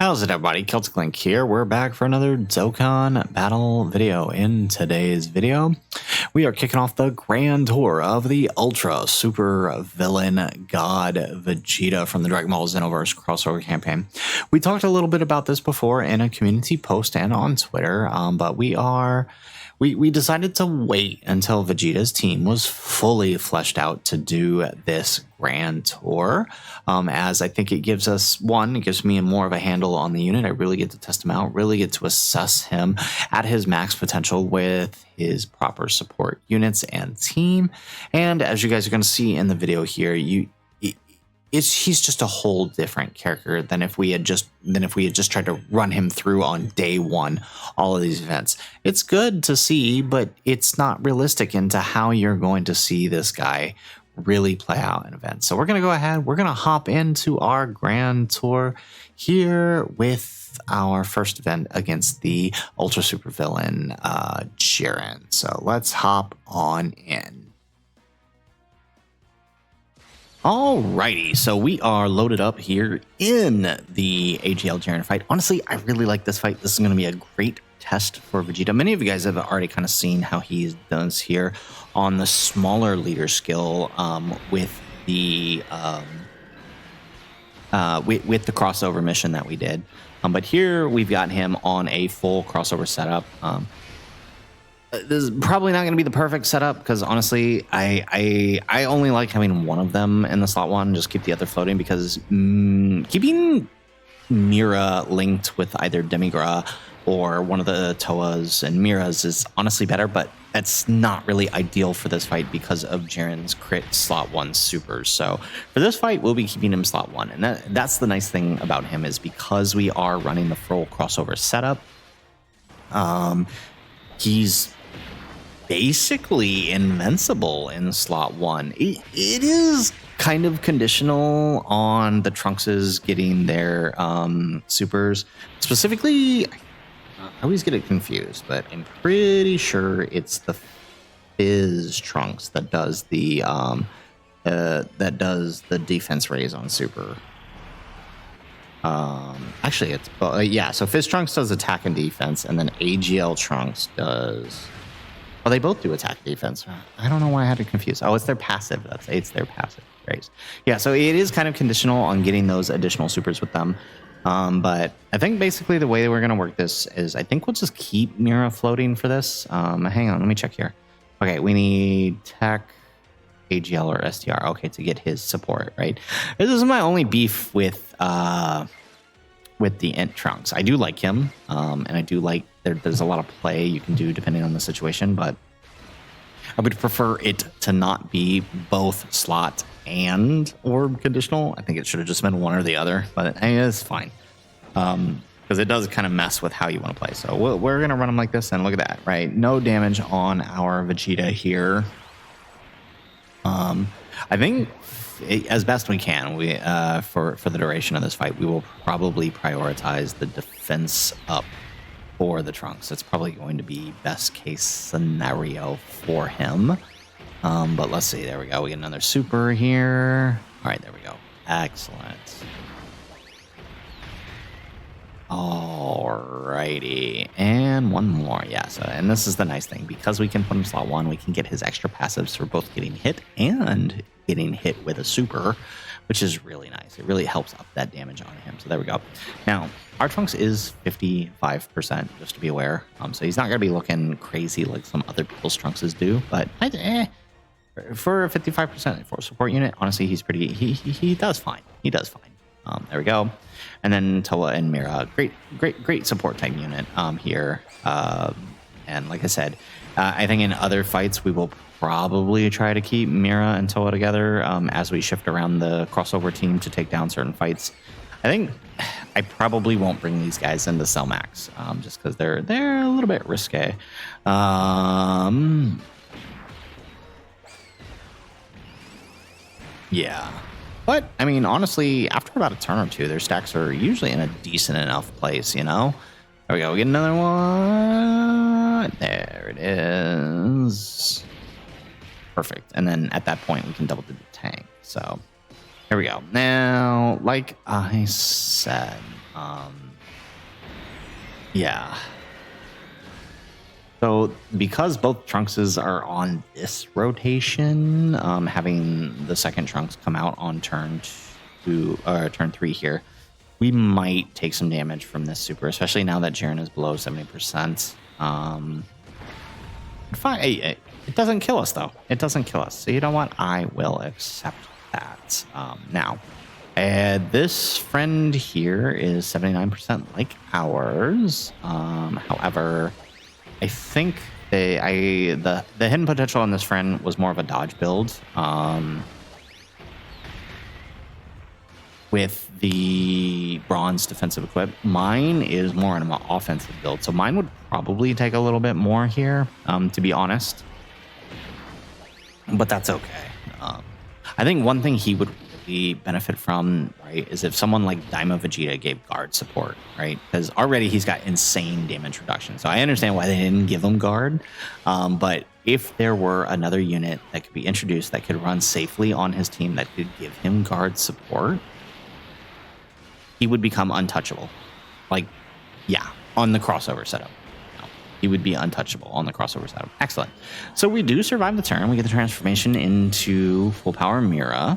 How's it, everybody? Celtic Link here. We're back for another Dokkan Battle video. In today's video, we are kicking off the grand tour of the Ultra Super Villain God Vegeta from the Dragon Ball Xenoverse crossover campaign. We talked a little bit about this before in a community post and on Twitter, but we decided to wait until Vegeta's team was fully fleshed out to do this grand tour, as I think it gives us, it gives me more of a handle on the unit. I really get to test him out, really get to assess him at his max potential with his proper support units and team. And as you guys are going to see in the video here, he's just a whole different character than if we had just tried to run him through on day one all of these events. It's good to see, but it's not realistic into how you're going to see this guy really play out in events. So we're going to go ahead, we're going to hop into our grand tour here with our first event against the Ultra Super Villain Jiren. So let's hop on in. Alrighty, so we are loaded up here in the AGL Jiren fight. Honestly, I really like this fight. This is going to be a great test for Vegeta. Many of you guys have already kind of seen how he does here on the smaller leader skill with the crossover mission that we did. But here we've got him on a full crossover setup. This is probably not going to be the perfect setup because honestly, I only like having one of them in the slot one, just keep the other floating, because keeping Mira linked with either Demigra or one of the Toas and Miras is honestly better, but that's not really ideal for this fight because of Jiren's crit slot one supers. So for this fight, we'll be keeping him slot one, and that's the nice thing about him, is because we are running the full crossover setup. He's basically invincible in slot one. It is kind of conditional on the Trunkses getting their supers. Specifically, I always get it confused, but I'm pretty sure it's the Fizz Trunks that does the defense raise on super. Actually, it's yeah. So Fizz Trunks does attack and defense, and then AGL Trunks does. Well, they both do attack defense. I don't know why I had it confused. Oh, it's their passive. It's their passive raise. Yeah, so it is kind of conditional on getting those additional supers with them. But I think basically the way we're going to work this is I think we'll just keep Mira floating for this. Hang on, let me check here. Okay, we need tech, AGL, or STR. Okay, to get his support, right? This is my only beef with the Int Trunks. I do like him, and I do like there's a lot of play you can do depending on the situation, but I would prefer it to not be both slot and orb conditional. I think it should have just been one or the other, but it's fine, because it does kind of mess with how you want to play. So we're going to run them like this, and look at that, right? No damage on our Vegeta here. I think as best we can, we for the duration of this fight, we will probably prioritize the defense up for the Trunks. It's probably going to be best case scenario for him. But let's see. There we go. We get another super here. All right, there we go. Excellent. Alrighty, and one more. Yeah, so, and this is the nice thing, because we can put him slot one, we can get his extra passives for both getting hit and getting hit with a super, which is really nice. It really helps up that damage on him. So there we go. Now, our Trunks is 55%, just to be aware. So he's not going to be looking crazy like some other people's Trunkses do, but for a 55% for a support unit, honestly, he's pretty. He does fine. He does fine. There we go. And then Toa and Mira, great support type unit here. And like I said, I think in other fights we will probably try to keep Mira and Toa together as we shift around the crossover team to take down certain fights. I think I probably won't bring these guys into Cell Max just because they're a little bit risque. Yeah. But, I mean, honestly, after about a turn or two, their stacks are usually in a decent enough place, you know? There we go. We get another one. There it is. Perfect. And then at that point, we can double the tank. So, here we go. Now, like I said, Yeah. So because both Trunkses are on this rotation, having the second Trunks come out on turn 2 or turn 3 here, we might take some damage from this super, especially now that Jiren is below 70%. Fine. It doesn't kill us though. It doesn't kill us. So you know what? I will accept that. Now, this friend here is 79% like ours. However, I think the hidden potential on this friend was more of a dodge build. With the bronze defensive equip, mine is more an offensive build, so mine would probably take a little bit more here, to be honest. But that's okay. I think one thing he would really benefit from, right, is if someone like Daima Vegeta gave guard support, right? Because already he's got insane damage reduction. So I understand why they didn't give him guard. But if there were another unit that could be introduced that could run safely on his team that could give him guard support, he would become untouchable. Like, yeah, on the crossover setup. No, he would be untouchable on the crossover setup. Excellent. So we do survive the turn. We get the transformation into full power Mira.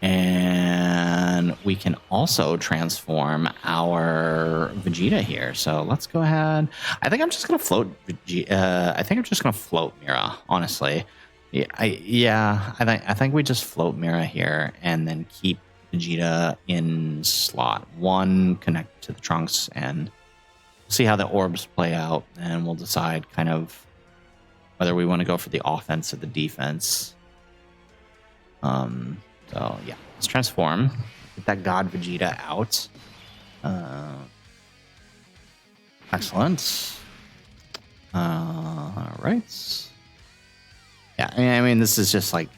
And we can also transform our Vegeta here. So let's go ahead. I think I'm just going to float Vegeta. I think I'm just going to float Mira, honestly. I think we just float Mira here and then keep Vegeta in slot 1, connect to the Trunks, and see how the orbs play out, and we'll decide kind of whether we want to go for the offense or the defense. So yeah, let's transform. Get that God Vegeta out. Excellent. All right. Yeah, I mean, this is just like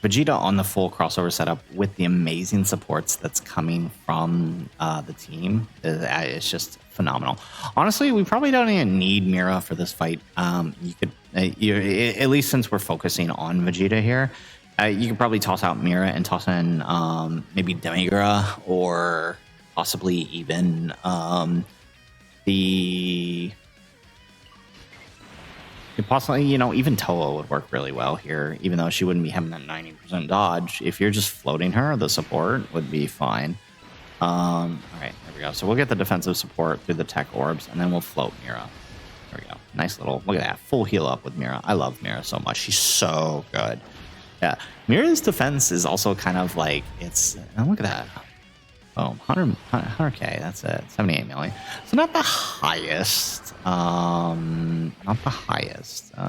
Vegeta on the full crossover setup with the amazing supports that's coming from the team. It's just phenomenal. Honestly, we probably don't even need Mira for this fight. You could, at least since we're focusing on Vegeta here, you could probably toss out Mira and toss in maybe Demigra or possibly even possibly, even Toho would work really well here, even though she wouldn't be having that 90% dodge. If you're just floating her, the support would be fine. All right, there we go. So we'll get the defensive support through the tech orbs, and then we'll float Mira. There we go. Nice little, look at that, full heal up with Mira. I love Mira so much. She's so good. Yeah, Mira's defense is also kind of like, look at that. Oh, 100K, that's it, 78 million. So not the highest,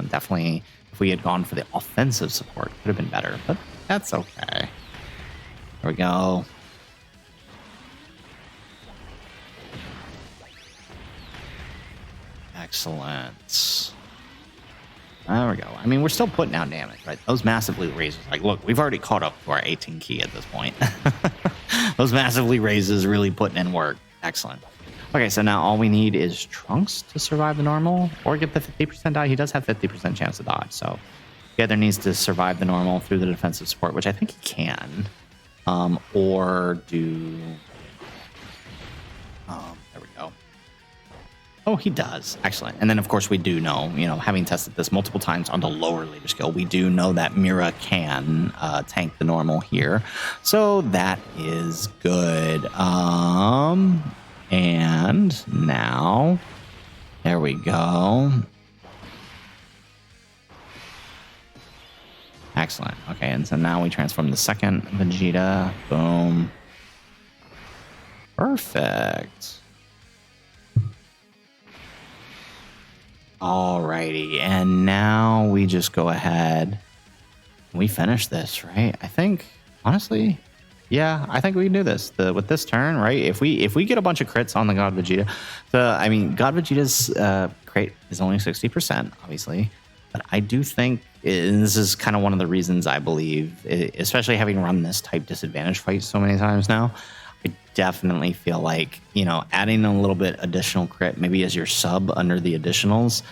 definitely, if we had gone for the offensive support, could have been better, but that's okay. There we go. Excellent. There we go. I mean, we're still putting out damage, right? Those massively raises, like, look, we've already caught up to our 18 key at this point. Those massively raises really putting in work. Excellent. Okay, so now all we need is Trunks to survive the normal or get the 50% dodge. He does have 50% chance to dodge, so he either needs to survive the normal through the defensive support, which I think he can, or do... there we go. Oh, he does. Excellent. And then, of course, we do know, having tested this multiple times on the lower leader skill, we do know that Mira can tank the normal here. So that is good. And now, there we go. Excellent. Okay, and so now we transform the second Vegeta. Boom. Perfect. Alrighty, and now we just go ahead and we finish this, right? I think, honestly, yeah, I think we can do this with this turn, right? If we get a bunch of crits on the God Vegeta, God Vegeta's crit is only 60%, obviously, but I do think, and this is kind of one of the reasons I believe, especially having run this type disadvantage fight so many times now, I definitely feel like, adding a little bit additional crit, maybe as your sub under the additionals,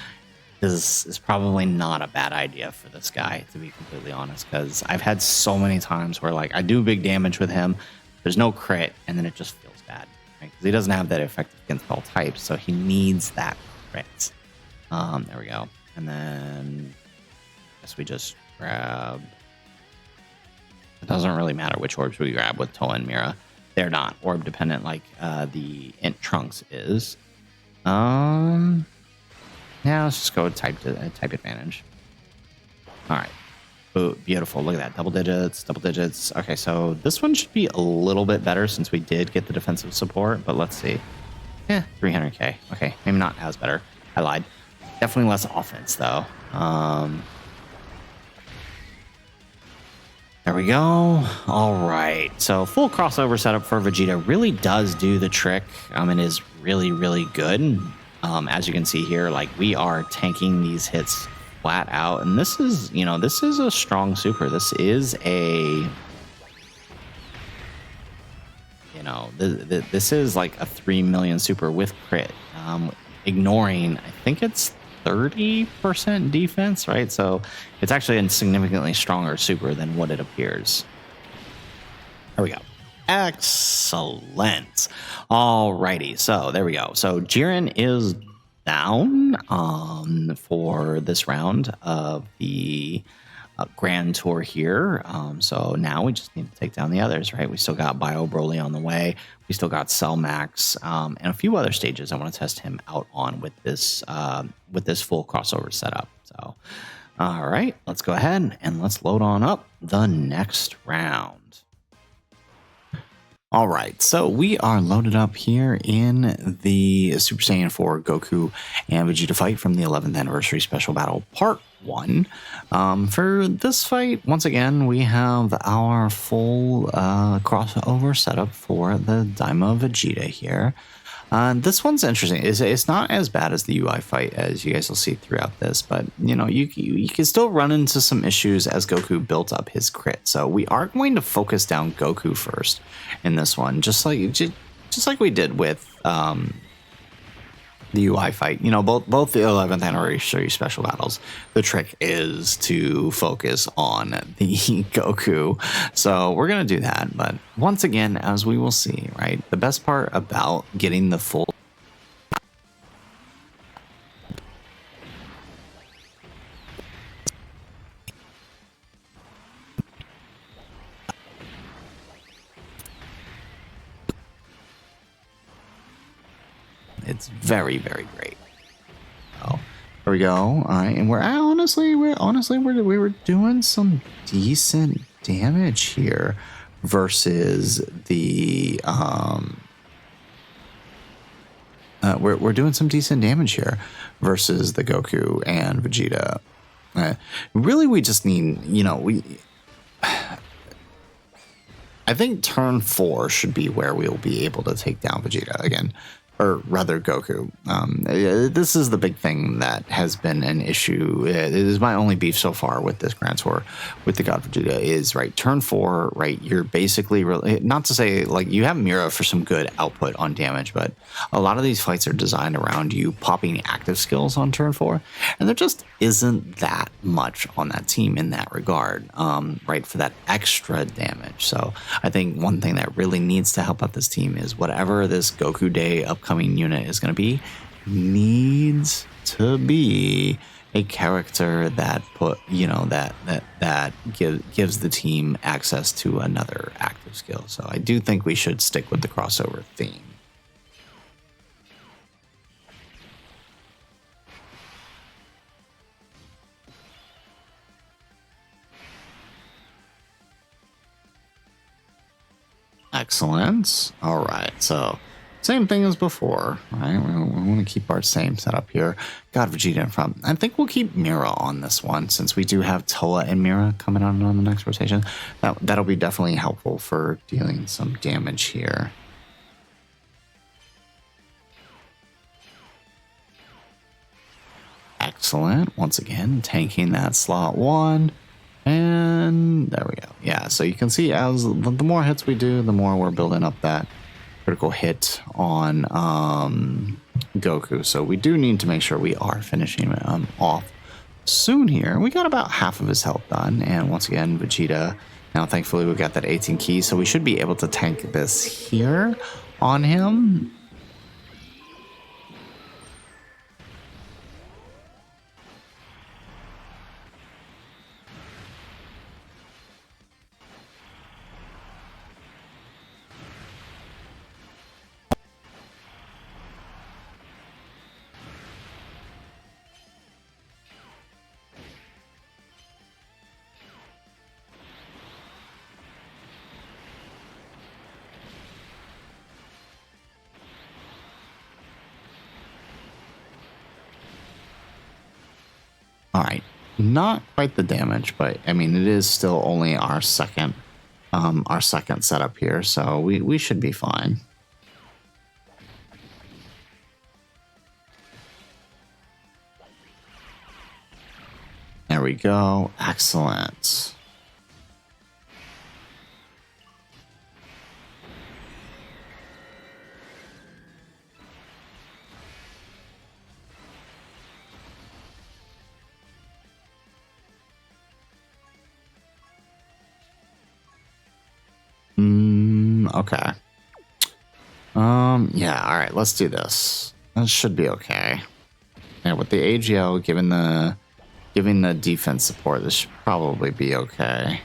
is probably not a bad idea for this guy, to be completely honest, because I've had so many times where, like, I do big damage with him, there's no crit, and then it just feels bad, right? Because he doesn't have that effect against all types, so he needs that crit. There we go. And then I guess we just grab. It doesn't really matter which orbs we grab with Toa and Mira. They're not orb dependent like the Int Trunks is. Yeah, let's just go with type advantage. All right. Ooh, beautiful. Look at that. Double digits, double digits. Okay, so this one should be a little bit better since we did get the defensive support, but let's see. Yeah, 300k. Okay, maybe not as better. I lied. Definitely less offense, though. There we go. All right. So full crossover setup for Vegeta really does do the trick. It is really, really good. As you can see here, like we are tanking these hits flat out, and this is, this is a strong super. This is a, this is like a 3 million super with crit, ignoring, I think it's 30% defense, right? So it's actually a significantly stronger super than what it appears. There we go. Excellent. Alrighty, so there we go. So Jiren is down for this round of the Grand Tour here. So now we just need to take down the others, right? We still got Bio Broly on the way. We still got Cell Max and a few other stages I want to test him out on with this full crossover setup. So, all right, let's go ahead and let's load on up the next round. All right, so we are loaded up here in the Super Saiyan 4 Goku and Vegeta fight from the 11th Anniversary Special Battle Part 1. For this fight, once again, we have our full crossover setup for the Daima Vegeta here. This one's interesting. It's not as bad as the UI fight, as you guys will see throughout this, but you can still run into some issues as Goku built up his crit. So we are going to focus down Goku first in this one, just like we did with the UI fight. Both the 11th Anniversary Special Battles, the trick is to focus on the Goku. So we're going to do that. But once again, as we will see, right, the best part about getting the full it's very, very great. Oh, there we go. All right, and we're honestly we were doing some decent damage here versus the we're doing some decent damage here versus the Goku and Vegeta. Really, we just need, I think turn 4 should be where we'll be able to take down Vegeta again. Or rather Goku. This is the big thing that has been an issue. It is my only beef so far with this Grand Tour with the God Vegeta is, right, turn 4, right, you're basically, not to say, like, you have Mira for some good output on damage, but a lot of these fights are designed around you popping active skills on turn 4, and there just isn't that much on that team in that regard, right, for that extra damage. So I think one thing that really needs to help out this team is whatever this Goku Day upcoming unit is going to be, needs to be a character that gives the team access to another active skill. So I do think we should stick with the crossover theme. Excellent. All right, so same thing as before, right? We want to keep our same setup here. God Vegeta in front. I think we'll keep Mira on this one since we do have Toa and Mira coming on the next rotation. That'll be definitely helpful for dealing some damage here. Excellent. Once again, tanking that slot 1. And there we go. Yeah, so you can see as the more hits we do, the more we're building up that critical hit on Goku. So we do need to make sure we are finishing off soon here. We got about half of his health done. And once again, Vegeta Now, thankfully, we got that 18 key, so we should be able to tank this here on him. All right, not quite the damage, but I mean, it is still only our second setup here, so we should be fine. There we go. Excellent. Okay. Yeah, all right, let's do this. That should be okay. Yeah, with the AGL giving the defense support, this should probably be okay.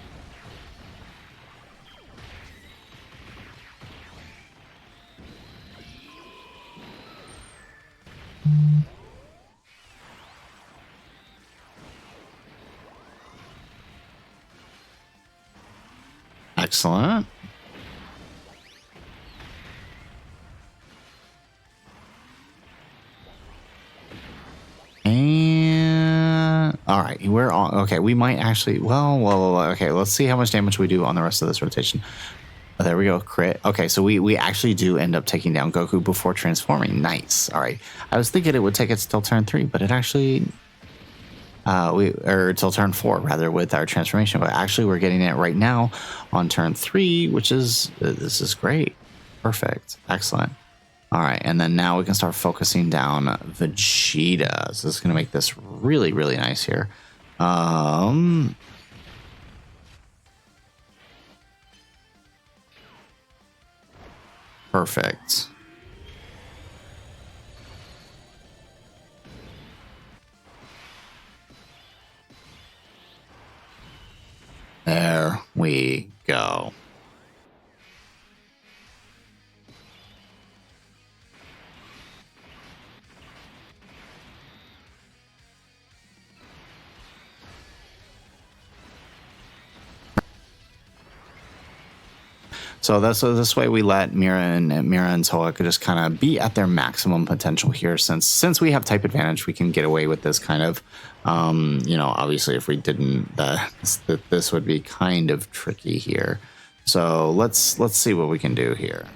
Excellent. And all right, we're on. Okay, we might actually. Well. Okay, let's see how much damage we do on the rest of this rotation. Oh, there we go, crit. Okay, so we actually do end up taking down Goku before transforming. Nice. All right, I was thinking it would take us till turn 3, but it actually. Till turn 4 rather with our transformation, but actually we're getting it right now on turn 3, which is this is great. Perfect. Excellent. All right, and then now we can start focusing down Vegeta. So this is going to make this really, really nice here. Perfect. There we go. So this way we let Mira and Toa could just kind of be at their maximum potential here. Since we have type advantage, we can get away with this kind of, obviously if we didn't, this would be kind of tricky here. So let's see what we can do here.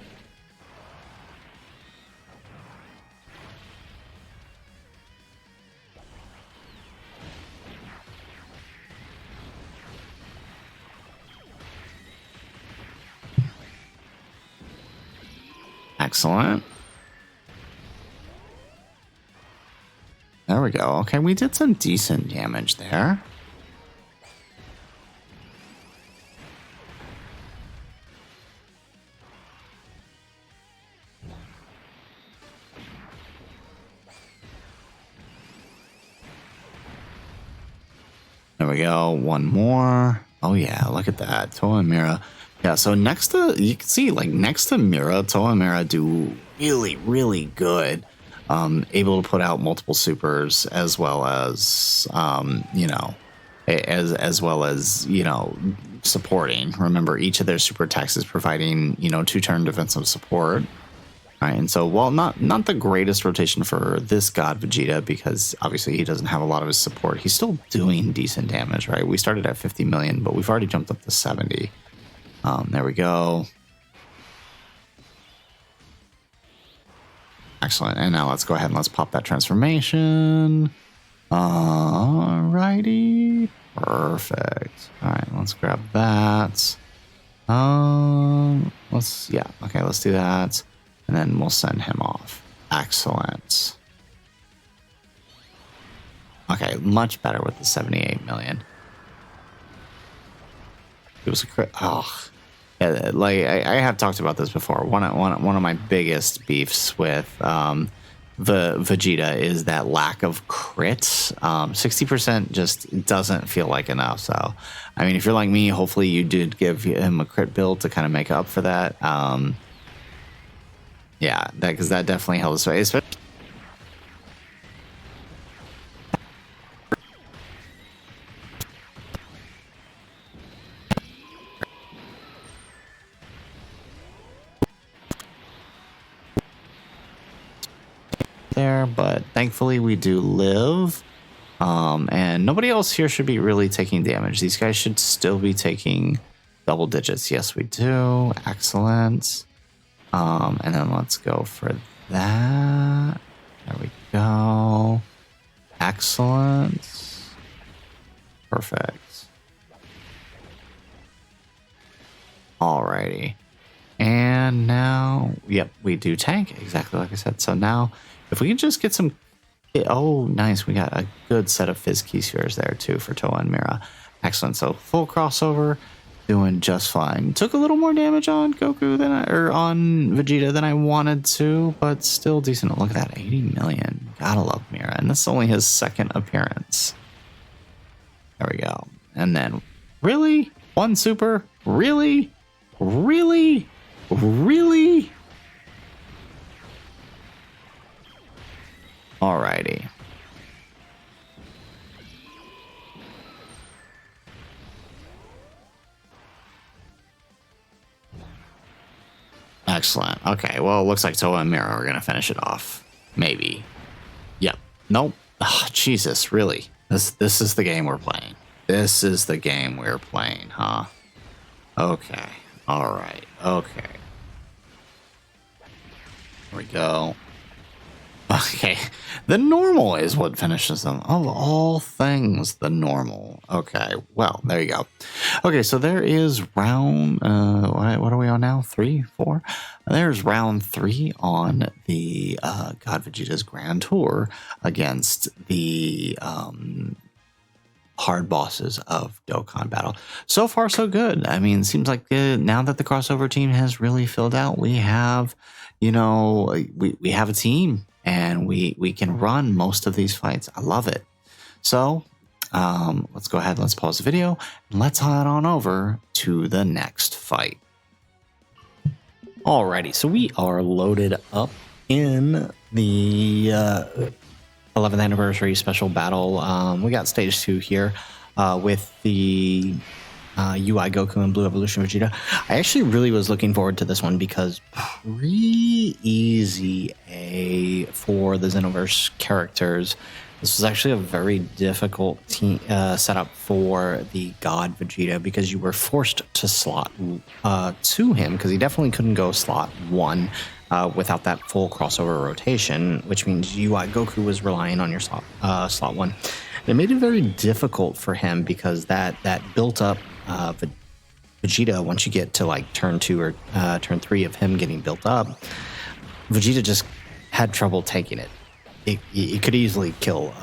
Excellent. There we go. Okay, we did some decent damage there. There we go. One more. Oh yeah, look at that. Toa and Mira. Yeah, so you can see, like, next to Mira, Toa and Mira do really, really good. Able to put out multiple supers as well as, as well as, supporting. Remember, each of their super attacks is providing, 2-turn defensive support. All right, and so while not the greatest rotation for this god Vegeta, because obviously he doesn't have a lot of his support, he's still doing decent damage, right? We started at 50 million, but we've already jumped up to 70. There we go. Excellent. And now let's go ahead and let's pop that transformation. Alrighty. Perfect. All right, let's grab that. Let's do that. And then we'll send him off. Excellent. Okay, much better with the 78 million. It was a crit. Oh, yeah, like I have talked about this before. One of my biggest beefs with the Vegeta is that lack of crits. 60% just doesn't feel like enough. So, I mean, if you're like me, hopefully you did give him a crit build to kind of make up for that. Yeah, because that definitely held us away. Especially there, but thankfully we do live. And nobody else here should be really taking damage. These guys should still be taking double digits. Yes, we do. Excellent. And then let's go for that. There we go. Excellent. Perfect. Alrighty. And now, yep, we do tank, exactly like I said. So now, if we can just get some... Oh, nice. We got a good set of Fizz Key Spheres there, too, for Toa and Mira. Excellent. So, full crossover. Doing just fine. Took a little more damage on Goku or on Vegeta than I wanted to, but still decent. Look at that, 80 million. Gotta love Mira, and this is only his second appearance. There we go. And then, really? One super? Really? Really? Really? Alrighty. Excellent. Okay, well, it looks like Toa and Mira are going to finish it off. Maybe. Yep. Nope. Oh, Jesus, really? This is the game we're playing. This is the game we're playing, huh? Okay. All right. Okay. Here we go. Okay, the normal is what finishes them. Of all things, the normal. Okay, well, there you go. Okay, so there is round, what are we on now? 3, 4? There's round 3 on the God Vegeta's Grand Tour against the hard bosses of Dokkan Battle. So far, so good. I mean, it seems like now that the crossover team has really filled out, we have, you know, we have a team. And we can run most of these fights. I love it. So let's go ahead. Let's pause the video. And let's head on over to the next fight. Alrighty. So we are loaded up in the 11th anniversary special battle. We got stage 2 here with the UI Goku and Blue Evolution Vegeta. I actually really was looking forward to this one because pretty easy for the Xenoverse characters. This was actually a very difficult setup for the God Vegeta because you were forced to slot to him because he definitely couldn't go slot 1 without that full crossover rotation, which means UI Goku was relying on your slot 1. It made it very difficult for him because that built up Vegeta. Once you get to like turn 2 or turn 3 of him getting built up, Vegeta just had trouble taking it. It could easily kill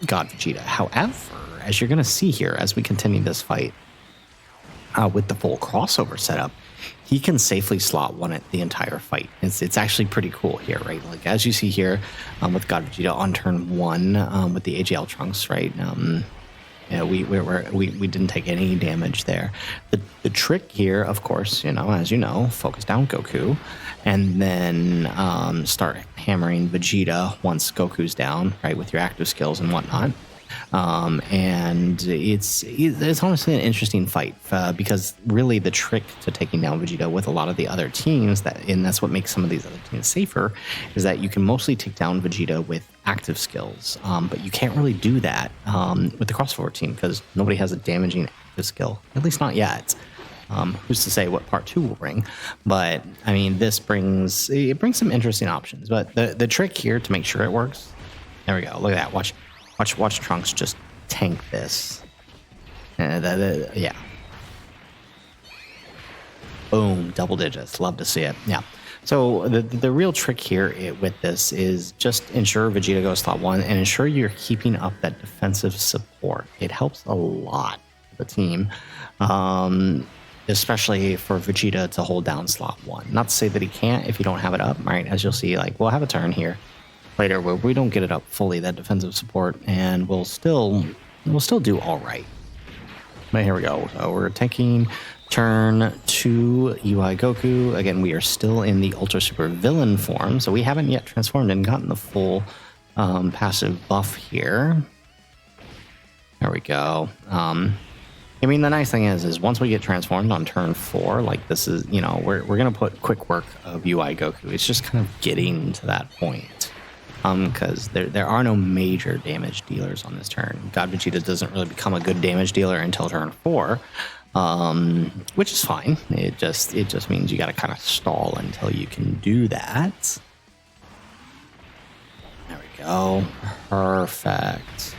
God Vegeta. However, as you're going to see here, as we continue this fight with the full crossover setup, he can safely slot 1 at the entire fight. It's actually pretty cool here, right? Like as you see here with God Vegeta on turn 1 with the AGL Trunks, right? Yeah, we didn't take any damage there. The trick here, of course, you know, as you know, focus down Goku, and then start hammering Vegeta once Goku's down, right, with your active skills and whatnot. And it's honestly an interesting fight because really the trick to taking down Vegeta with a lot of the other teams, and that's what makes some of these other teams safer, is that you can mostly take down Vegeta with active skills, but you can't really do that with the crossover team because nobody has a damaging active skill, at least not yet. Who's to say what part 2 will bring? But I mean, this brings some interesting options. But the trick here to make sure it works, there we go. Look at that. Watch Trunks just tank this. Yeah. Boom, double digits. Love to see it. Yeah. So the real trick here with this is just ensure Vegeta goes slot 1 and ensure you're keeping up that defensive support. It helps a lot for the team. especially for Vegeta to hold down slot 1. Not to say that he can't if you don't have it up, right? As you'll see, like, we'll have a turn here later where we don't get it up fully, that defensive support, and we'll still do all right. But here we go. So we're tanking turn 2 UI Goku. Again, we are still in the Ultra Super Villain form, so we haven't yet transformed and gotten the full passive buff here. There we go. I mean, the nice thing is once we get transformed on turn 4, like this is, you know, we're going to put quick work of UI Goku. It's just kind of getting to that point. Because there are no major damage dealers on this turn. God Vegeta doesn't really become a good damage dealer until turn 4, which is fine. It just means you got to kind of stall until you can do that. There we go. Perfect.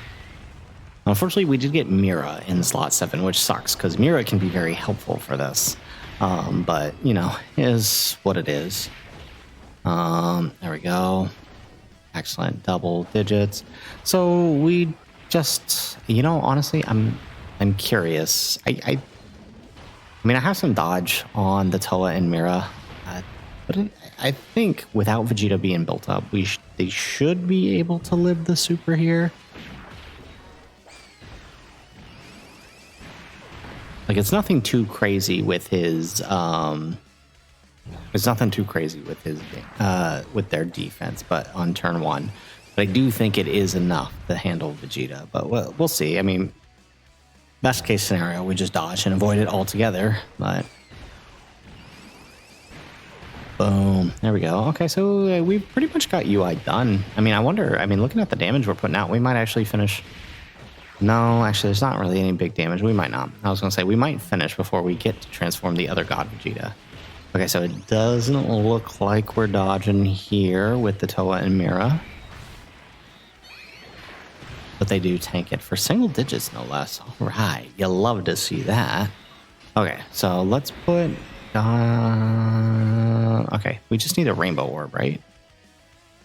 Unfortunately, we did get Mira in slot 7, which sucks because Mira can be very helpful for this. But, you know, is what it is. There we go. Excellent, double digits. So we just, you know, honestly, I'm curious. I mean, I have some dodge on the Toa and Mira, but I think without Vegeta being built up, they should be able to live the super here. Like, it's nothing too crazy with his. There's nothing too crazy with his with their defense, but on turn 1, but I do think it is enough to handle Vegeta. But we'll see. I mean, best case scenario, we just dodge and avoid it altogether. But boom, there we go. Okay, so we've pretty much got UI done. I mean, I wonder. I mean, looking at the damage we're putting out, we might actually finish. No, actually, there's not really any big damage. We might not. I was gonna say we might finish before we get to transform the other God Vegeta. Okay, so it doesn't look like we're dodging here with the Toa and Mira. But they do tank it for single digits, no less. All right, you love to see that. Okay, so let's put... okay, we just need a Rainbow Orb, right?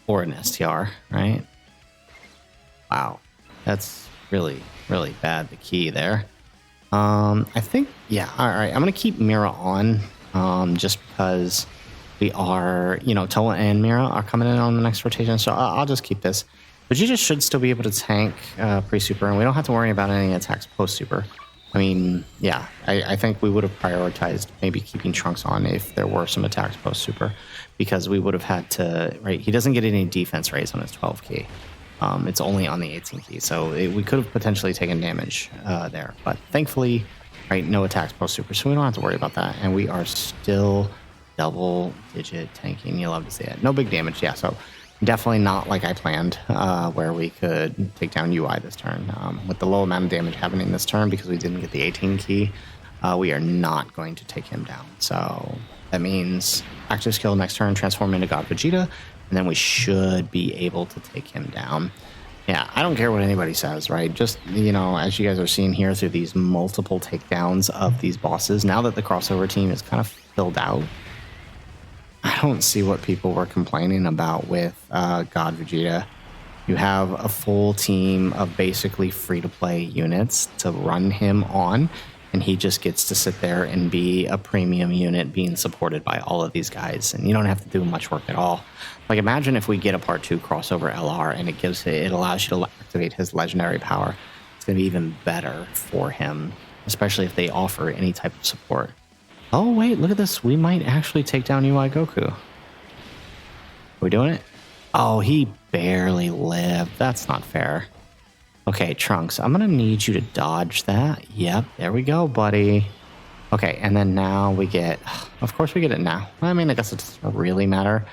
Or an STR, right? Wow, that's really, really bad, the key there. I think, yeah, all right, I'm going to keep Mira on. Just because we are, you know, Toa and Mira are coming in on the next rotation, so I'll just keep this. Vegeta should still be able to tank pre-super, and we don't have to worry about any attacks post-super. I mean, yeah, I think we would have prioritized maybe keeping Trunks on if there were some attacks post-super, because we would have had to, right, he doesn't get any defense raise on his 12 key. It's only on the 18 key, so we could have potentially taken damage there, but thankfully... Right, no attacks post-super, so we don't have to worry about that. And we are still double-digit tanking. You love to see it. No big damage, yeah, so definitely not like I planned, where we could take down UI this turn. With the low amount of damage happening this turn, because we didn't get the 18 key, we are not going to take him down. So that means active skill next turn, transform into God Vegeta, and then we should be able to take him down. Yeah, I don't care what anybody says, right? Just, you know, as you guys are seeing here through these multiple takedowns of these bosses, now that the crossover team is kind of filled out, I don't see what people were complaining about with God Vegeta. You have a full team of basically free-to-play units to run him on, and he just gets to sit there and be a premium unit being supported by all of these guys, and you don't have to do much work at all. Like, imagine if we get a part 2 crossover LR and it allows you to activate his legendary power. It's going to be even better for him, especially if they offer any type of support. Oh wait, look at this, we might actually take down UI Goku. Are we doing it? Oh, he barely lived. That's not fair. Okay, Trunks, I'm going to need you to dodge that. Yep, there we go, buddy. Okay, and then now we get... Of course we get it now. I mean, I guess it doesn't really matter.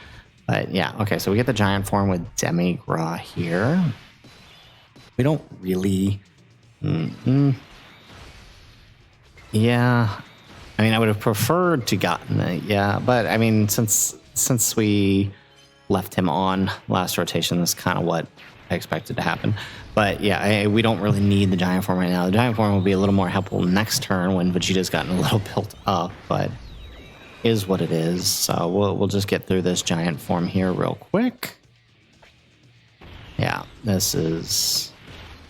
But yeah, okay, so we get the giant form with Demigra here. We don't really... Yeah. I mean, I would have preferred to gotten it, yeah. But, I mean, since we left him on last rotation, that's kind of what I expected to happen. But yeah, we don't really need the giant form right now. The giant form will be a little more helpful next turn when Vegeta's gotten a little built up, but is what it is. So we'll just get through this giant form here real quick. Yeah, this is...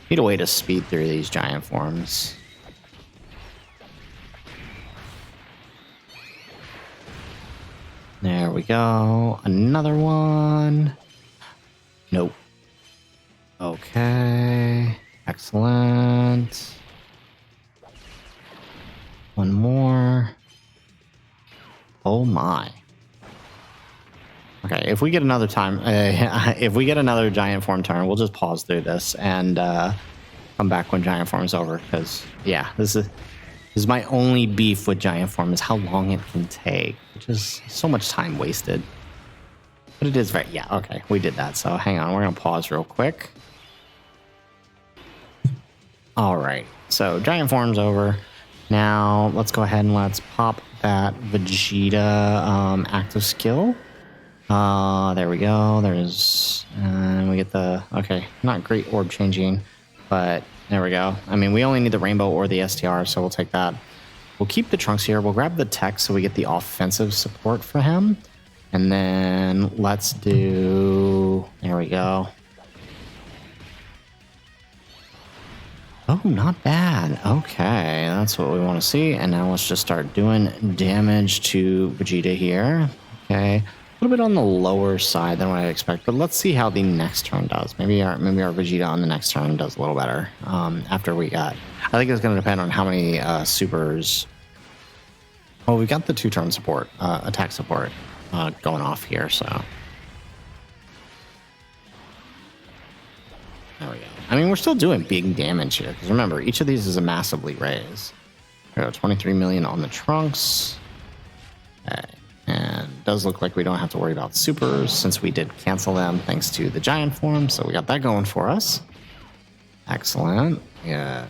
Need a way to speed through these giant forms. There we go. Another one. Nope. Okay. Excellent. One more. Oh my. Okay, if we get another time, if we get another giant form turn, we'll just pause through this and come back when giant form is over. Because yeah, this is my only beef with giant form is how long it can take, which is so much time wasted. But it is very, yeah, okay, we did that. So hang on, we're gonna pause real quick. All right, so giant form's over. Now let's go ahead and let's pop that Vegeta active skill. There we go. There's, and we get the, okay, not great orb changing, but there we go. I mean, we only need the rainbow or the STR, so we'll take that. We'll keep the trunks here. We'll grab the tech so we get the offensive support for him. And then let's do, there we go. Oh, not bad. Okay, that's what we want to see. And now let's just start doing damage to Vegeta here. Okay, a little bit on the lower side than what I expect, but let's see how the next turn does. Maybe our Vegeta on the next turn does a little better. After we got, I think it's going to depend on how many supers. Well, we got the 2-turn support, attack support going off here, so. There we go. I mean, we're still doing big damage here, because remember, each of these is a massively raise. We got 23 million on the trunks. Okay. And it does look like we don't have to worry about supers, since we did cancel them thanks to the giant form, so we got that going for us. Excellent. Yeah.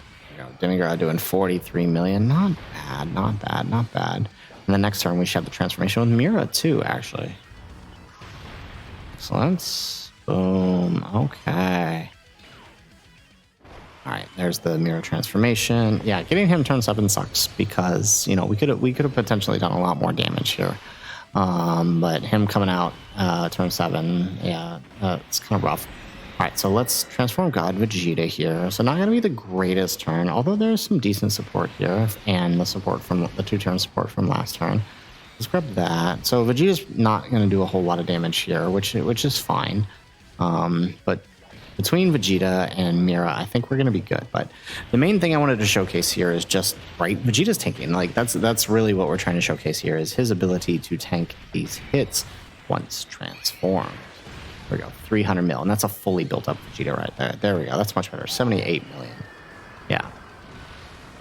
Demigod doing 43 million. Not bad, not bad, not bad. And the next turn, we should have the transformation with Mira, too, actually. Excellent. Boom. Okay. All right, there's the Mira transformation. Yeah, getting him turn 7 sucks because, you know, we could have potentially done a lot more damage here. But him coming out turn 7, yeah, it's kind of rough. All right, so let's transform God Vegeta here. So not going to be the greatest turn, although there's some decent support here and the support from the 2-turn support from last turn. Let's grab that. So Vegeta's not going to do a whole lot of damage here, which is fine. But between Vegeta and Mira, I think we're going to be good. But the main thing I wanted to showcase here is just, right, Vegeta's tanking. Like, that's really what we're trying to showcase here is his ability to tank these hits once transformed. There we go, 300 mil, and that's a fully built up Vegeta right there. There we go, that's much better, 78 million. Yeah.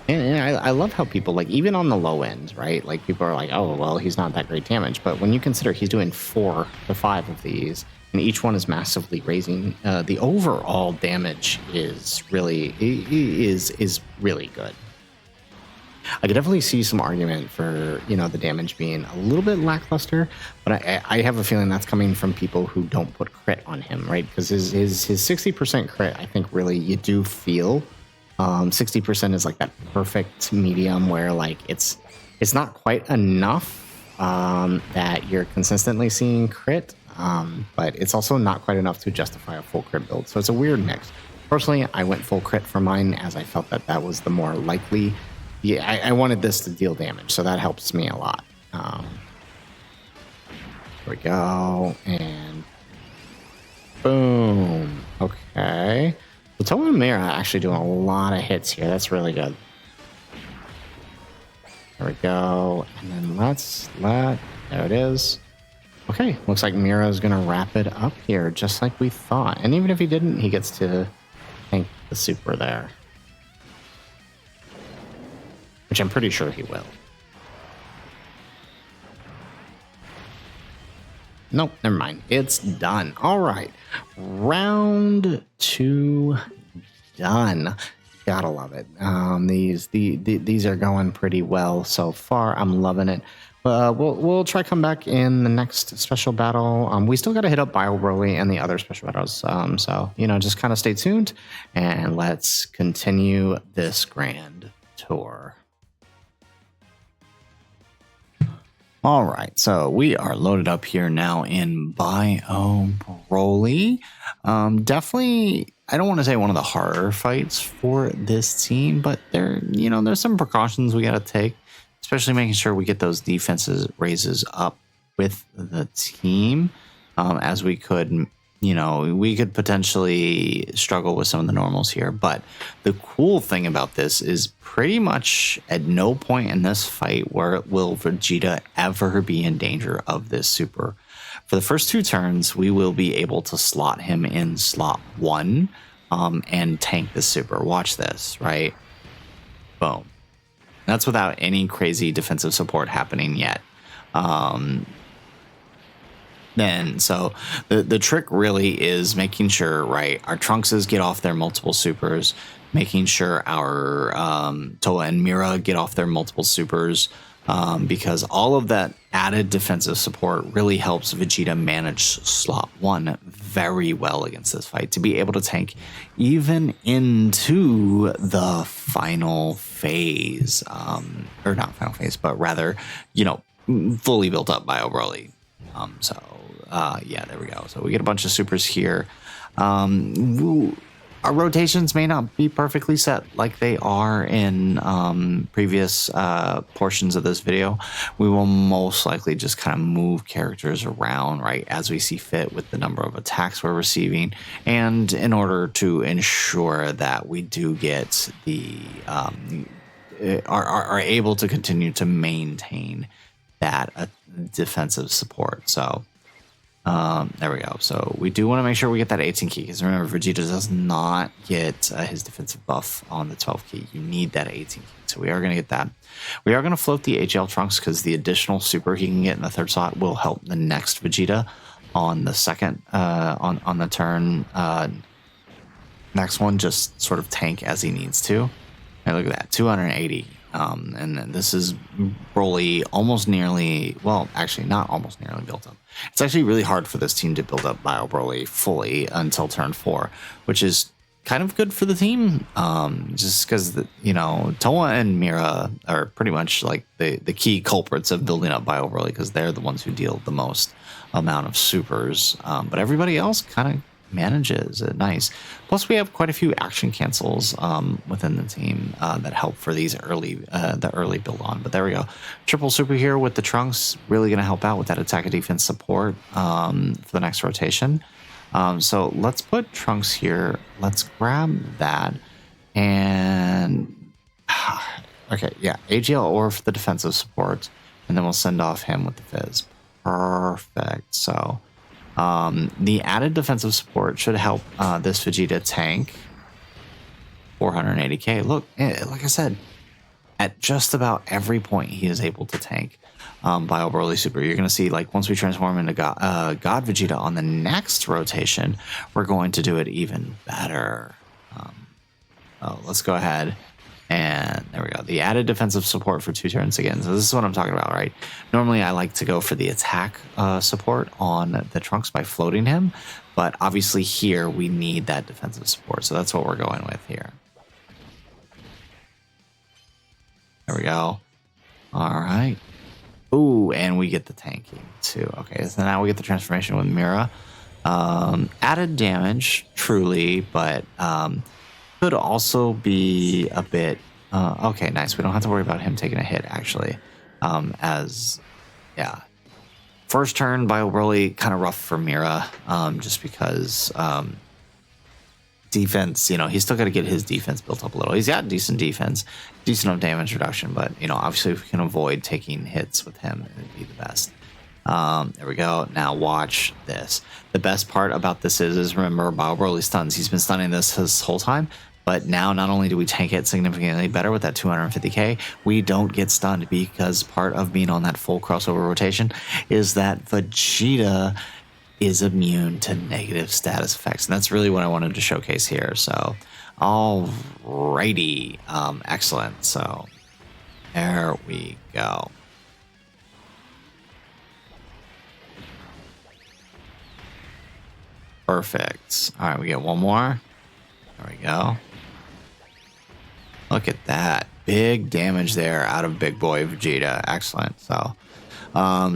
And I love how people, like, even on the low end, right? Like, people are like, oh, well, he's not that great damage. But when you consider he's doing 4 to 5 of these, and each one is massively raising, the overall damage is really really good. I could definitely see some argument for, you know, the damage being a little bit lackluster, but I have a feeling that's coming from people who don't put crit on him, right? Because his 60% crit, I think really you do feel. 60% is like that perfect medium where like it's not quite enough that you're consistently seeing crit, but it's also not quite enough to justify a full crit build. So it's a weird mix. Personally, I went full crit for mine as I felt that was the more likely. Yeah, I wanted this to deal damage, so that helps me a lot. There we go, and boom. Okay. So Tomo and Mira actually doing a lot of hits here. That's really good. There we go, and then there it is. Okay, looks like Mira is gonna wrap it up here, just like we thought. And even if he didn't, he gets to tank the super there. Which I'm pretty sure he will. Nope, never mind. It's done. All right. Round 2 done. Gotta love it. These are going pretty well so far. I'm loving it. We'll try come back in the next special battle. We still got to hit up Bio Broly and the other special battles. So, you know, just kind of stay tuned and let's continue this grand tour. All right, so we are loaded up here now in Bio Broly. Definitely, I don't want to say one of the harder fights for this team, but there's some precautions we got to take, especially making sure we get those defenses raises up with the team, as we could, we could potentially struggle with some of the normals here. But the cool thing about this is pretty much at no point in this fight will Vegeta ever be in danger of this super. For the first 2 turns, we will be able to slot him in slot 1 and tank the super. Watch this, right? Boom. That's without any crazy defensive support happening yet. Then, so the trick really is making sure, right, our Trunkses get off their multiple supers, making sure our Toa and Mira get off their multiple supers, because all of that added defensive support really helps Vegeta manage slot 1 very well against this fight, to be able to tank even into the final phase, or not final phase, but rather, fully built up Bio Broly. Yeah, there we go. So we get a bunch of supers here. Our rotations may not be perfectly set like they are in previous portions of this video. We will most likely just kind of move characters around, right, as we see fit with the number of attacks we're receiving, and in order to ensure that we do get the are able to continue to maintain that defensive support. So there we go. So we do want to make sure we get that 18 key, because remember, Vegeta does not get his defensive buff on the 12 key. You need that 18 key. So we are going to get that. We are going to float the HL Trunks, because the additional super he can get in the 3rd slot will help the next Vegeta on the second on the turn. Next one, just sort of tank as he needs to. And look at that, 280. And this is Broly almost nearly, well, actually not almost nearly built up. It's actually really hard for this team to build up Bio Broly fully until turn 4, which is kind of good for the team. Just because, Toa and Mira are pretty much like the key culprits of building up Bio Broly, because they're the ones who deal the most amount of supers. But everybody else kind of manages it nice. Plus, we have quite a few action cancels within the team that help for these the early build on. But there we go, triple super here with the Trunks, really going to help out with that attack and defense support for the next rotation. So let's put Trunks here. Let's grab that, and okay, yeah, AGL or for the defensive support, and then we'll send off him with the Fizz. Perfect. So the added defensive support should help this Vegeta tank 480k. Look, like I said, at just about every point he is able to tank Bio Broly Super. You're going to see, like, once we transform into God Vegeta on the next rotation, we're going to do it even better. Let's go ahead. And there we go. The added defensive support for 2 turns again. So this is what I'm talking about, right? Normally I like to go for the attack support on the Trunks by floating him. But obviously here we need that defensive support. So that's what we're going with here. There we go. All right. Ooh, and we get the tanking too. Okay, so now we get the transformation with Mira. Added damage, truly, but could also be a bit okay, nice. We don't have to worry about him taking a hit, actually. Yeah, first turn Bio Broly kind of rough for Mira, just because defense, he's still got to get his defense built up a little. He's got decent defense, decent enough damage reduction, but obviously if we can avoid taking hits with him, it would be the best. There we go. Now watch this. The best part about this is remember, Bio Broly stuns. He's been stunning this his whole time, but now not only do we tank it significantly better with that 250k, we don't get stunned, because part of being on that full crossover rotation is that Vegeta is immune to negative status effects, and that's really what I wanted to showcase here. So, alrighty, excellent. So, there we go. Perfect. All right, we get one more. There we go. Look at that. Big damage there out of big boy Vegeta. Excellent. So,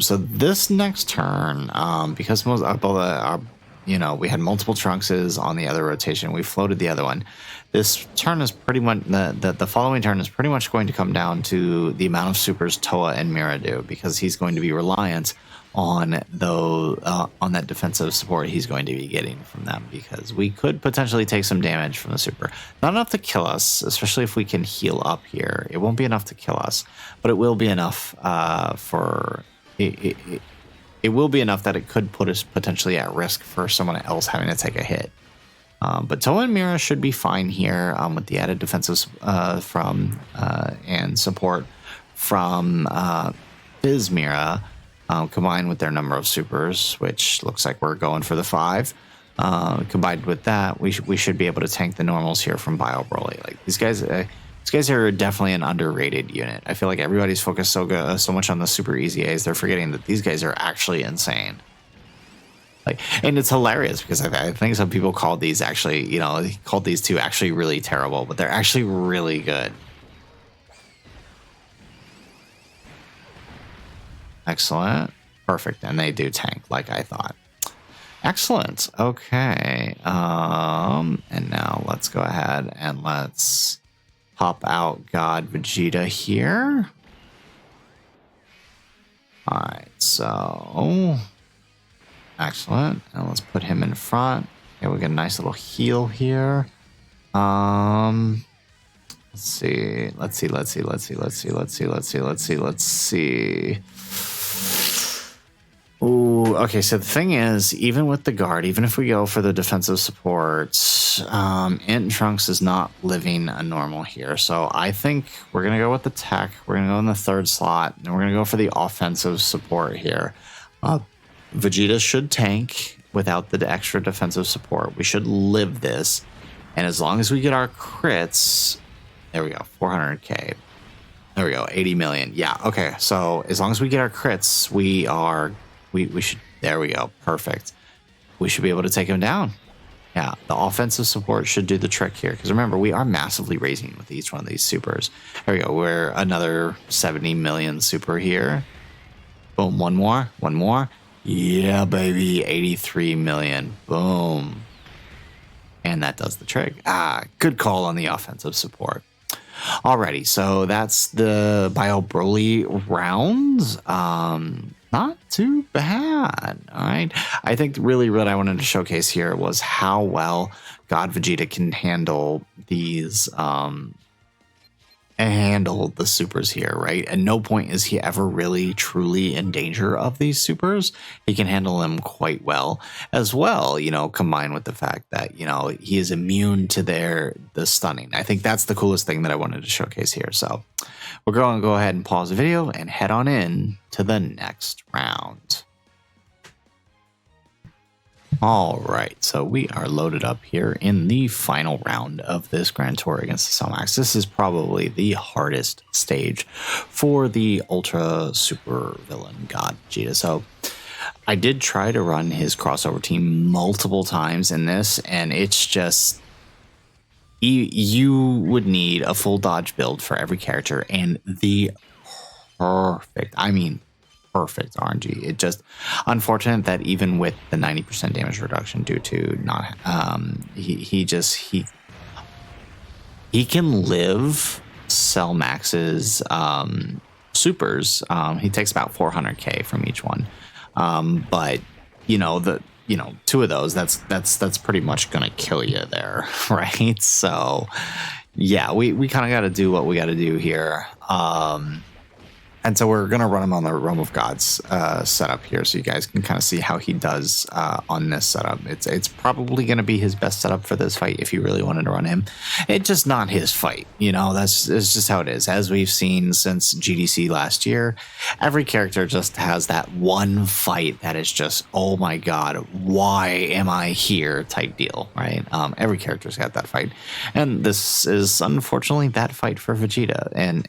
so this next turn, because most of our, we had multiple Trunkses on the other rotation. We floated the other one. This turn is pretty much, the following turn is pretty much going to come down to the amount of supers Toa and Mira do, because he's going to be reliant on that defensive support he's going to be getting from them, because we could potentially take some damage from the super. Not enough to kill us, especially if we can heal up here. It won't be enough to kill us, but it will be enough for it will be enough that it could put us potentially at risk for someone else having to take a hit. But Toa and Mira should be fine here with the added defensive from and support from Biz Mira, combined with their number of supers, which looks like we're going for the 5. Combined with that, we should be able to tank the normals here from Bio Broly. Like these guys are definitely an underrated unit. I feel like everybody's focused so much on the super easy A's, they're forgetting that these guys are actually insane. Like, and it's hilarious because I think some people called these actually, called these two actually really terrible, but they're actually really good. Excellent. Perfect. And they do tank like I thought. Excellent. Okay. And now let's go ahead and let's pop out God Vegeta here. All right. So excellent. And let's put him in front. Okay, we get a nice little heal here. Let's see. Ooh, okay, so the thing is, even with the guard, even if we go for the defensive support, Int Trunks is not living a normal here. So I think we're going to go with the tech. We're going to go in the 3rd slot, and we're going to go for the offensive support here. Vegeta should tank without the extra defensive support. We should live this. And as long as we get our crits, there we go, 400k. There we go, 80 million. Yeah, okay, so as long as we get our crits, we should, there we go, perfect. We should be able to take him down. Yeah, the offensive support should do the trick here, because remember, we are massively raising with each one of these supers. There we go, we're another 70 million super here. Boom, one more. Yeah, baby, 83 million. Boom. And that does the trick. Good call on the offensive support. Alrighty, so that's the Bio Broly rounds. Not too bad. All right. I think really what I wanted to showcase here was how well God Vegeta can handle these handle the supers here, right? At no point is he ever really truly in danger of these supers. He can handle them quite well as well, combined with the fact that, he is immune to the stunning. I think that's the coolest thing that I wanted to showcase here. So we're going to go ahead and pause the video and head on in to the next round. All right, so we are loaded up here in the final round of this Grand Tour against the Cell Max. This is probably the hardest stage for the Ultra Super Villain God Vegeta. So I did try to run his crossover team multiple times in this, and it's just, you would need a full dodge build for every character and the perfect RNG. It just unfortunate that even with the 90% damage reduction due to not he can live Cell Max's supers. He takes about 400k from each one, but two of those, that's pretty much gonna kill you there, right? So yeah, we kind of got to do what we got to do here. And so we're going to run him on the Realm of Gods setup here, so you guys can kind of see how he does on this setup. It's probably going to be his best setup for this fight if you really wanted to run him. It's just not his fight, it's just how it is. As we've seen since GDC last year, every character just has that one fight that is just, oh my god, why am I here type deal, right? Every character's got that fight. And this is unfortunately that fight for Vegeta. And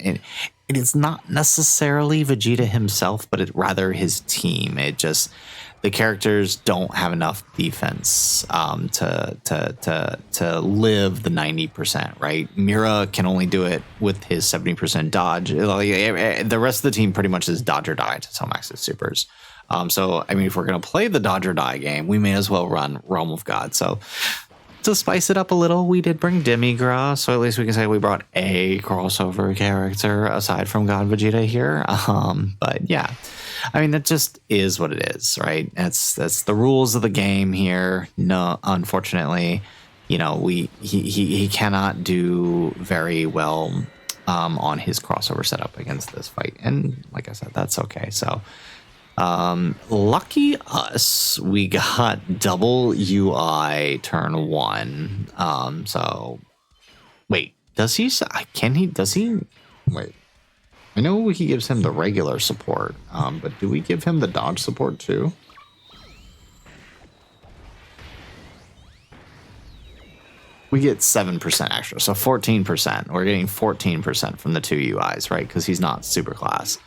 it is not necessarily Vegeta himself, but rather his team. The characters don't have enough defense to live the 90%, right? Mira can only do it with his 70% dodge. The rest of the team pretty much is dodge or die to Cell Max's supers. So, I mean, if we're going to play the dodge or die game, we may as well run Realm of God. So to spice it up a little, we did bring Demigra, so at least we can say we brought a crossover character aside from God Vegeta here. But yeah, I mean, that just is what it is, right? That's the rules of the game here. No, unfortunately, you know, he cannot do very well on his crossover setup against this fight, and like I said, that's okay. So lucky us, we got double UI turn 1. So wait, does he wait, I know he gives him the regular support, but do we give him the dodge support too? We get 7% extra, so 14%. We're getting 14% from the 2 UIs, right? Because he's not super class.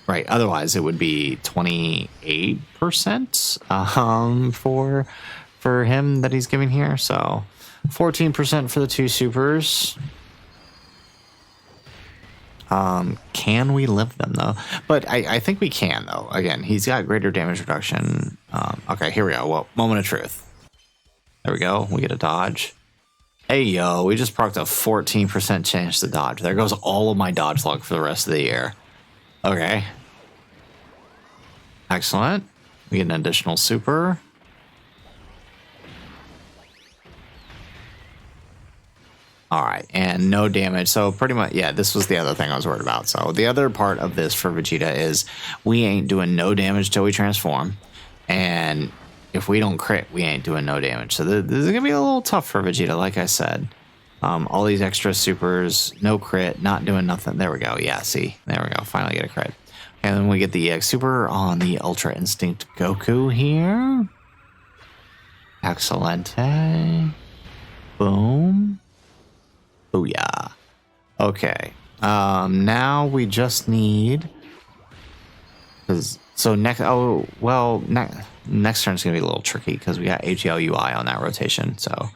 Right, otherwise it would be 28% for him that he's giving here. So 14% for the 2 supers. Can we live them though? But I think we can though. Again, he's got greater damage reduction. Okay, here we go. Well, moment of truth. There we go. We get a dodge. Hey, yo, we just procced a 14% chance to dodge. There goes all of my dodge luck for the rest of the year. Okay. Excellent. We get an additional super. All right, and no damage. So pretty much, yeah, this was the other thing I was worried about. So the other part of this for Vegeta is we ain't doing no damage till we transform. And if we don't crit, we ain't doing no damage. So this is going to be a little tough for Vegeta, like I said. All these extra supers, no crit, not doing nothing. There we go. Yeah, see? There we go. Finally get a crit. And then we get the EX super on the Ultra Instinct Goku here. Excellente. Boom. Booyah. Okay. Now we just need... So next... Oh, well, next turn is going to be a little tricky because we got AGL UI on that rotation. So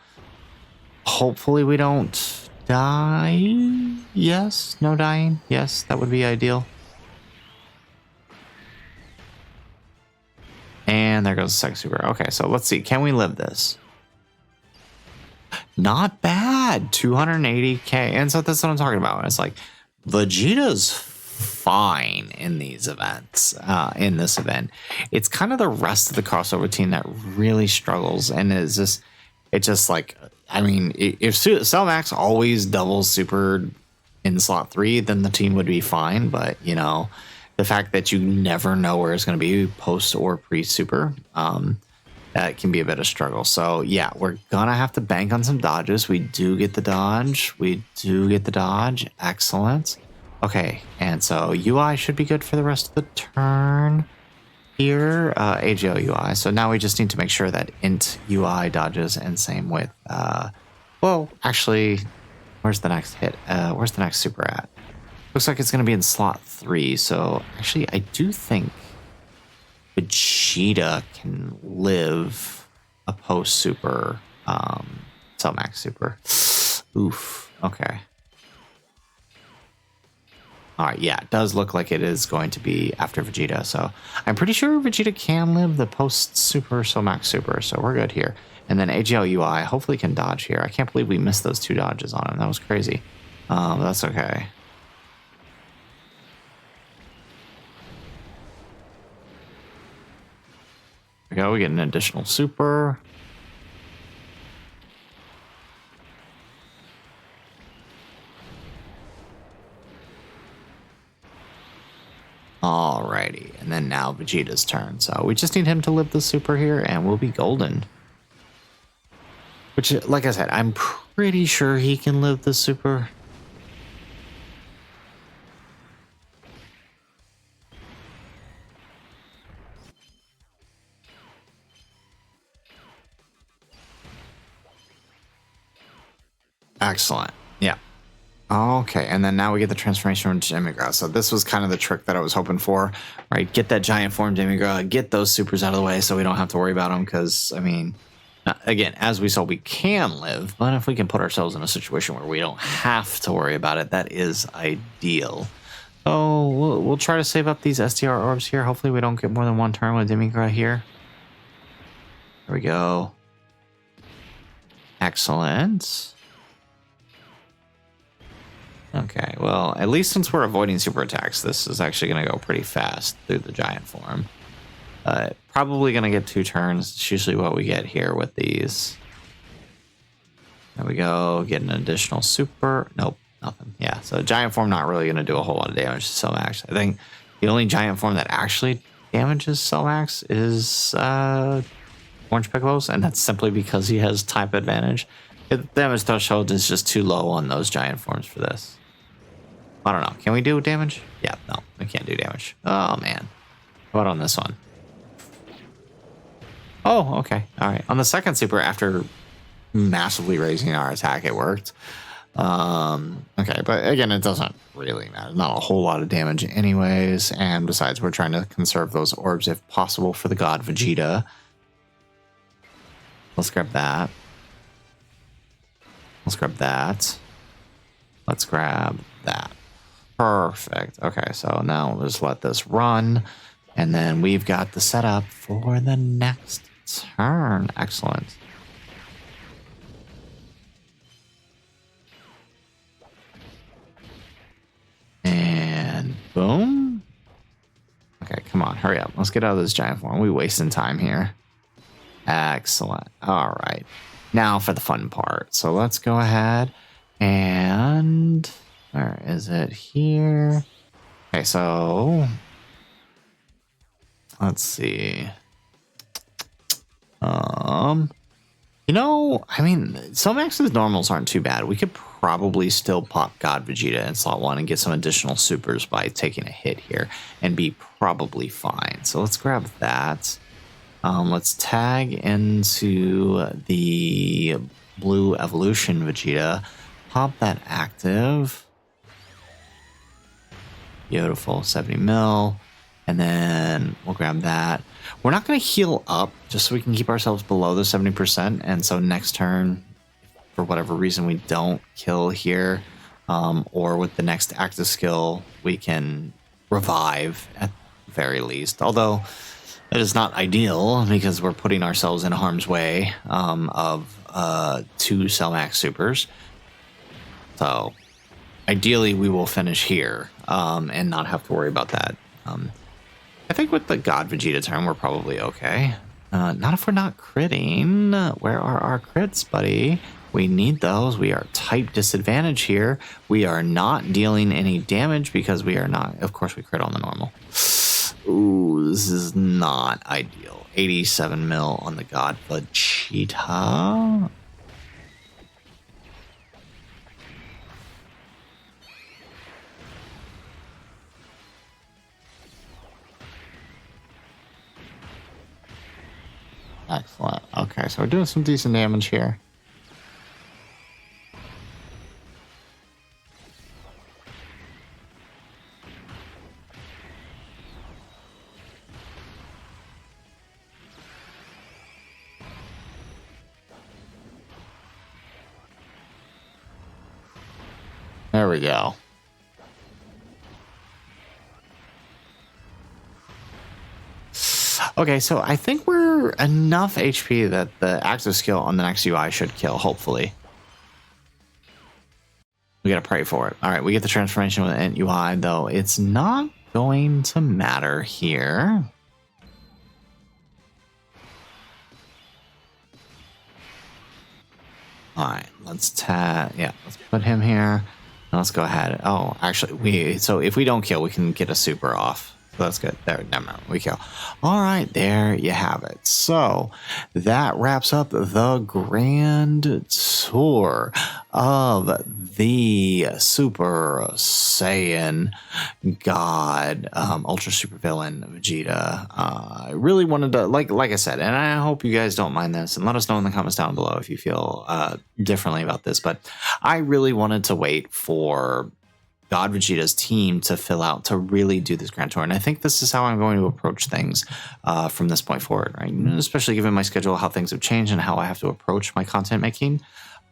hopefully we don't die. Yes. No dying. Yes, that would be ideal. And there goes the second super. Okay, so let's see. Can we live this? Not bad. 280k. And so that's what I'm talking about. It's like Vegeta's fine in these events, in this event. It's kind of the rest of the crossover team that really struggles. And it's just like, I mean, if Cell Max always doubles super in slot 3, then the team would be fine. But, you know, the fact that you never know where it's going to be post or pre-super, that can be a bit of struggle. So, yeah, we're going to have to bank on some dodges. We do get the dodge. Excellent. Okay, and so UI should be good for the rest of the turn here. AGL UI. So now we just need to make sure that int UI dodges, and same with, well, actually, where's the next hit? Where's the next super at? Looks like it's going to be in slot 3. So actually, I do think Vegeta can live a post super, Cell Max super. Oof. Okay. All right. Yeah, it does look like it is going to be after Vegeta. So I'm pretty sure Vegeta can live the post super Cell Max super. So we're good here. And then AGL UI hopefully can dodge here. I can't believe we missed those 2 dodges on him. That was crazy. But that's okay. There we go. We get an additional super. Alrighty, and then now Vegeta's turn. So we just need him to live the super here, and we'll be golden. Which, like I said, I'm pretty sure he can live the super. Excellent. Yeah. Okay, and then now we get the transformation from Demigra. So this was kind of the trick that I was hoping for, right? Get that giant form Demigra, get those supers out of the way so we don't have to worry about them. Because, I mean, again, as we saw, we can live, but if we can put ourselves in a situation where we don't have to worry about it, that is ideal. So we'll try to save up these SDR orbs here. Hopefully we don't get more than 1 turn with Demigra here. There we go. Excellent. Okay, well, at least since we're avoiding super attacks, this is actually going to go pretty fast through the giant form. Probably going to get 2 turns. It's usually what we get here with these. There we go. Get an additional super. Nope, nothing. Yeah, so giant form not really going to do a whole lot of damage to Somax. I think the only giant form that actually damages Somax is Orange Piccolos, and that's simply because he has type advantage. The damage threshold is just too low on those giant forms for this. I don't know. Can we do damage? Yeah, no, we can't do damage. Oh, man. What about on this one? Oh, okay. All right. On the second super, after massively raising our attack, it worked. Okay, but again, it doesn't really matter. Not a whole lot of damage anyways. And besides, we're trying to conserve those orbs if possible for the god Vegeta. Let's grab that. Let's grab that. Let's grab that. Perfect. Okay, so now we'll just let this run. And then we've got the setup for the next turn. Excellent. And boom. Okay, come on. Hurry up. Let's get out of this giant form. We're wasting time here. Excellent. All right. Now for the fun part. So let's go ahead and... Where is it? Here. Okay, so... Let's see. You know, I mean, Somax's normals aren't too bad. We could probably still pop God Vegeta in slot 1 and get some additional supers by taking a hit here and be probably fine. So let's grab that. Let's tag into the blue evolution Vegeta. Pop that active. Beautiful, 70 mil. And then we'll grab that. We're not going to heal up just so we can keep ourselves below the 70%. And so next turn, for whatever reason, we don't kill here. Or with the next active skill, we can revive at the very least. Although it is not ideal because we're putting ourselves in harm's way of 2 Cellmax supers. So ideally, we will finish here and not have to worry about that. I think with the God Vegeta turn, we're probably okay. Not if we're not critting. Where are our crits, buddy? We need those. We are type disadvantage here. We are not dealing any damage because we are not... Of course, we crit on the normal. Ooh, this is not ideal. 87 mil on the God Vegeta. Excellent. Okay, so we're doing some decent damage here. There we go. Okay, so I think we're enough HP that the active skill on the next UI should kill, hopefully. We gotta pray for it. All right, we get the transformation with Int UI, though it's not going to matter here. All right, let's let's put him here. Now let's go ahead. Oh, actually, so if we don't kill, we can get a super off. So that's good. There, never mind. We kill. All right, there you have it. So that wraps up the grand tour of the Super Saiyan God Ultra Super Villain Vegeta. I really wanted to, like I said, and I hope you guys don't mind this, and let us know in the comments down below if you feel differently about this. But I really wanted to wait for God Vegeta's team to fill out to really do this grand tour, and I think this is how I'm going to approach things from this point forward, right? Especially given my schedule, how things have changed, and how I have to approach my content making.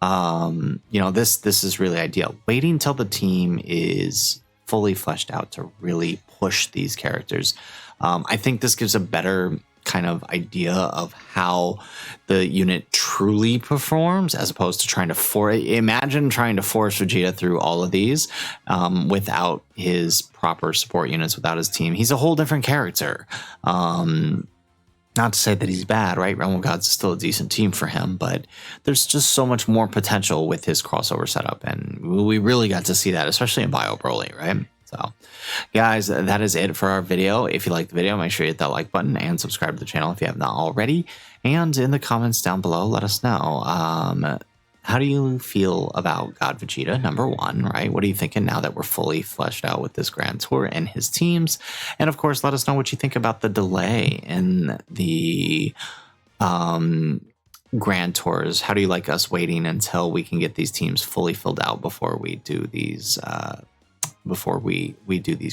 You know, this is really ideal. Waiting till the team is fully fleshed out to really push these characters. I think this gives a better kind of idea of how the unit truly performs, as opposed to trying to imagine trying to force Vegeta through all of these without his proper support units, without his team. He's a whole different character. Not to say that he's bad, right? Realm of Gods is still a decent team for him, but there's just so much more potential with his crossover setup, and we really got to see that, especially in Bio Broly, right? So, guys, that is it for our video. If you liked the video, make sure you hit that like button and subscribe to the channel if you have not already. And in the comments down below, let us know. How do you feel about God Vegeta, #1, right? What are you thinking now that we're fully fleshed out with this Grand Tour and his teams? And of course, let us know what you think about the delay in the Grand Tours. How do you like us waiting until we can get these teams fully filled out before we do these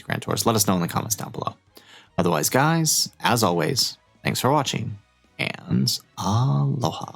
Grand Tours? Let us know in the comments down below. Otherwise, guys, as always, thanks for watching, and aloha.